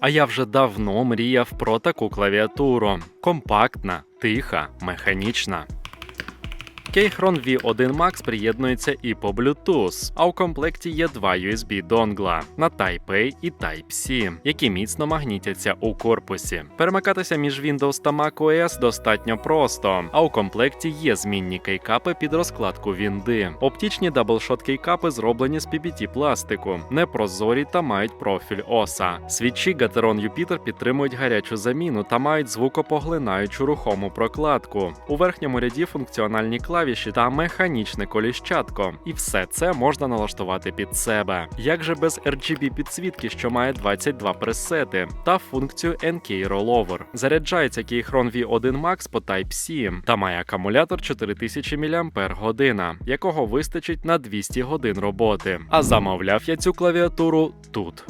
А я вже давно мріяв про таку клавіатуру. Компактна, тиха, механічна. Keychron V1 Max приєднується і по Bluetooth, а у комплекті є два USB-донгла на Type-A і Type-C, які міцно магнітяться у корпусі. Перемикатися між Windows та macOS достатньо просто, а у комплекті є змінні кейкапи під розкладку вінди. Оптичні даблшот кейкапи зроблені з PBT-пластику, непрозорі та мають профіль оса. Свічі Gateron Jupiter підтримують гарячу заміну та мають звукопоглинаючу рухому прокладку. У верхньому ряді функціональні клавіші та механічне коліщатко. І все це можна налаштувати під себе. Як же без RGB підсвітки, що має 22 пресети, та функцію NK Rollover. Заряджається Keychron V1 Max по Type-C та має акумулятор 4000 мАч, якого вистачить на 200 годин роботи. А замовляв я цю клавіатуру тут.